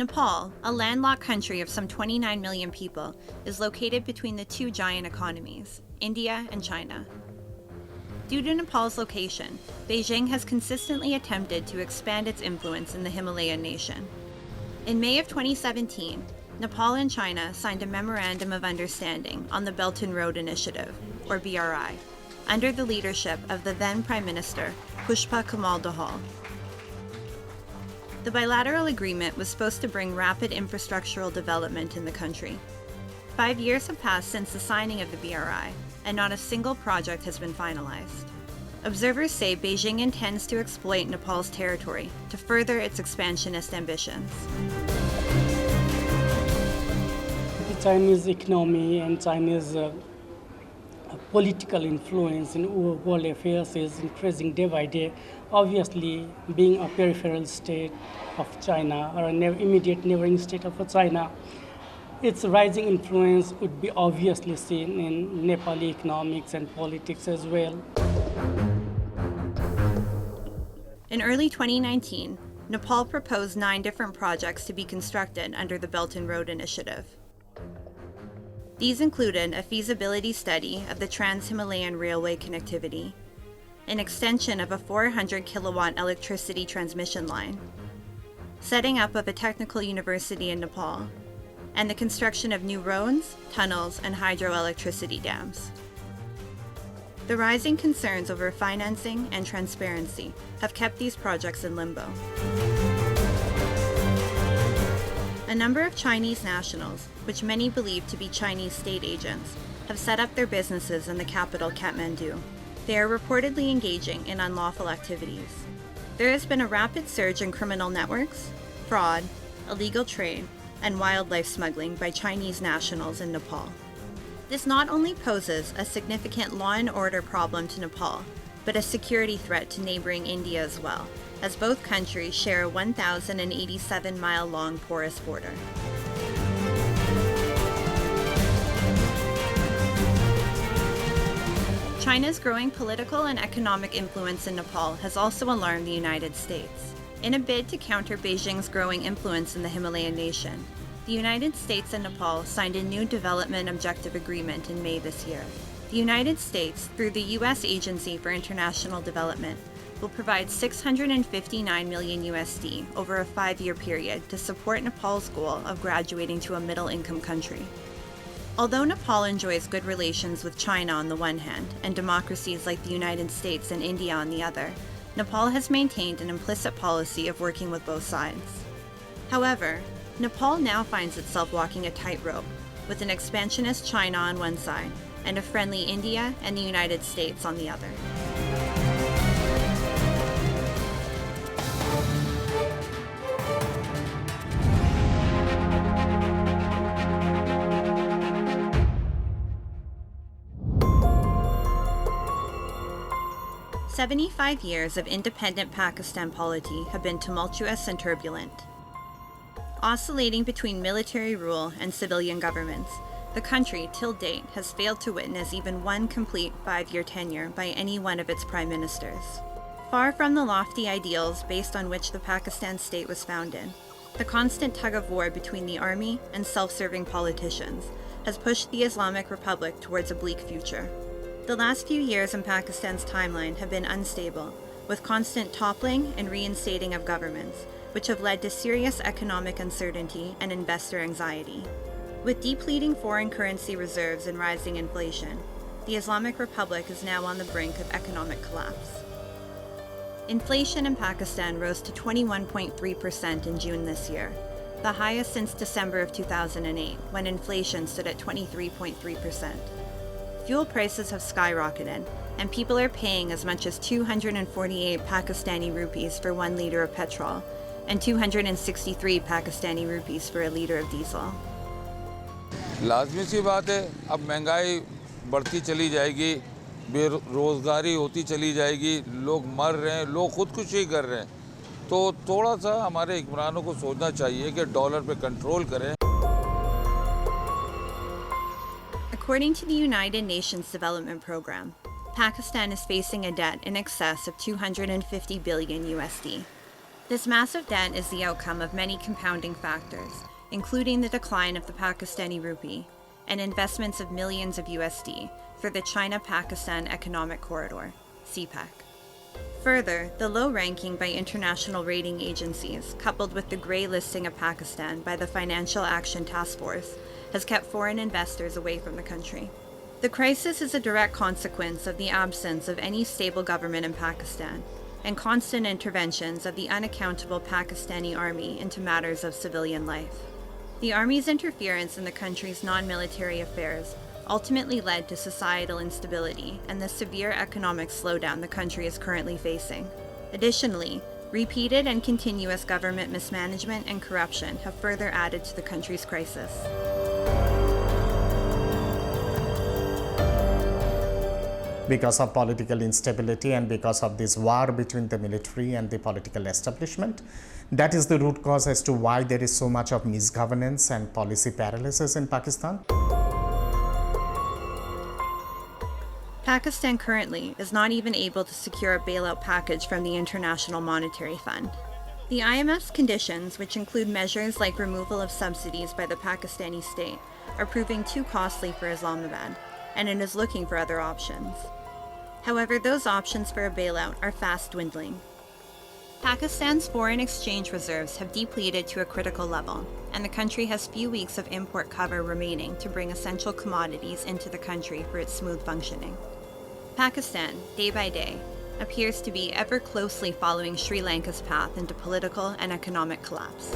Nepal, a landlocked country of some 29 million people, is located between the two giant economies, India and China. Due to Nepal's location, Beijing has consistently attempted to expand its influence in the Himalayan nation. In May of 2017, Nepal and China signed a Memorandum of Understanding on the Belt and Road Initiative, or BRI, under the leadership of the then Prime Minister, Pushpa Kamal Dahal. The bilateral agreement was supposed to bring rapid infrastructural development in the country. 5 years have passed since the signing of the BRI, and not a single project has been finalized. Observers say Beijing intends to exploit Nepal's territory to further its expansionist ambitions. The Chinese economy and Chinese political influence in world affairs is increasing day by day. Obviously, being a peripheral state of China or an immediate neighboring state of China, its rising influence would be obviously seen in Nepali economics and politics as well. In early 2019, Nepal proposed 9 different projects to be constructed under the Belt and Road Initiative. These included a feasibility study of the Trans-Himalayan Railway connectivity, an extension of a 400-kilowatt electricity transmission line, setting up of a technical university in Nepal, and the construction of new roads, tunnels, and hydroelectricity dams. The rising concerns over financing and transparency have kept these projects in limbo. A number of Chinese nationals, which many believe to be Chinese state agents, have set up their businesses in the capital, Kathmandu. They are reportedly engaging in unlawful activities. There has been a rapid surge in criminal networks, fraud, illegal trade, and wildlife smuggling by Chinese nationals in Nepal. This not only poses a significant law and order problem to Nepal, but a security threat to neighboring India as well, as both countries share a 1,087-mile-long porous border. China's growing political and economic influence in Nepal has also alarmed the United States. In a bid to counter Beijing's growing influence in the Himalayan nation, the United States and Nepal signed a new development objective agreement in May this year. The United States, through the U.S. Agency for International Development, will provide $659 million USD over a 5-year period to support Nepal's goal of graduating to a middle-income country. Although Nepal enjoys good relations with China on the one hand and democracies like the United States and India on the other, Nepal has maintained an implicit policy of working with both sides. However, Nepal now finds itself walking a tightrope, with an expansionist China on one side and a friendly India and the United States on the other. "75 years of independent Pakistan polity have been tumultuous and turbulent. Oscillating between military rule and civilian governments, the country, till date, has failed to witness even one complete 5-year tenure by any one of its prime ministers. Far from the lofty ideals based on which the Pakistan state was founded, the constant tug-of-war between the army and self-serving politicians has pushed the Islamic Republic towards a bleak future. The last few years in Pakistan's timeline have been unstable, with constant toppling and reinstating of governments, which have led to serious economic uncertainty and investor anxiety. With depleting foreign currency reserves and rising inflation, the Islamic Republic is now on the brink of economic collapse. Inflation in Pakistan rose to 21.3% in June this year, the highest since December of 2008, when inflation stood at 23.3%. Fuel prices have skyrocketed, and people are paying as much as 248 Pakistani rupees for 1 liter of petrol, and 263 Pakistani rupees for a liter of diesel. लाजमी सी बात है, अब महंगाई बढ़ती चली जाएगी, बेरोजगारी होती चली जाएगी, लोग मर रहे हैं, लोग खुदकुशी कर रहे हैं, तो थोड़ा सा हमारे हुक्मरानों को सोचना चाहिए कि डॉलर पे कंट्रोल करें. According to the United Nations Development Program, Pakistan is facing a debt in excess of 250 billion USD. This massive debt is the outcome of many compounding factors, including the decline of the Pakistani rupee and investments of millions of USD for the China-Pakistan Economic Corridor, CPEC. Further, the low ranking by international rating agencies, coupled with the grey listing of Pakistan by the Financial Action Task Force, has kept foreign investors away from the country. The crisis is a direct consequence of the absence of any stable government in Pakistan and constant interventions of the unaccountable Pakistani army into matters of civilian life. The army's interference in the country's non-military affairs ultimately led to societal instability and the severe economic slowdown the country is currently facing. Additionally, repeated and continuous government mismanagement and corruption have further added to the country's crisis. Because of political instability and because of this war between the military and the political establishment, that is the root cause as to why there is so much of misgovernance and policy paralysis in Pakistan. Pakistan currently is not even able to secure a bailout package from the International Monetary Fund. The IMF's conditions, which include measures like removal of subsidies by the Pakistani state, are proving too costly for Islamabad, and it is looking for other options. However, those options for a bailout are fast dwindling. Pakistan's foreign exchange reserves have depleted to a critical level, and the country has few weeks of import cover remaining to bring essential commodities into the country for its smooth functioning. Pakistan, day by day, appears to be ever closely following Sri Lanka's path into political and economic collapse.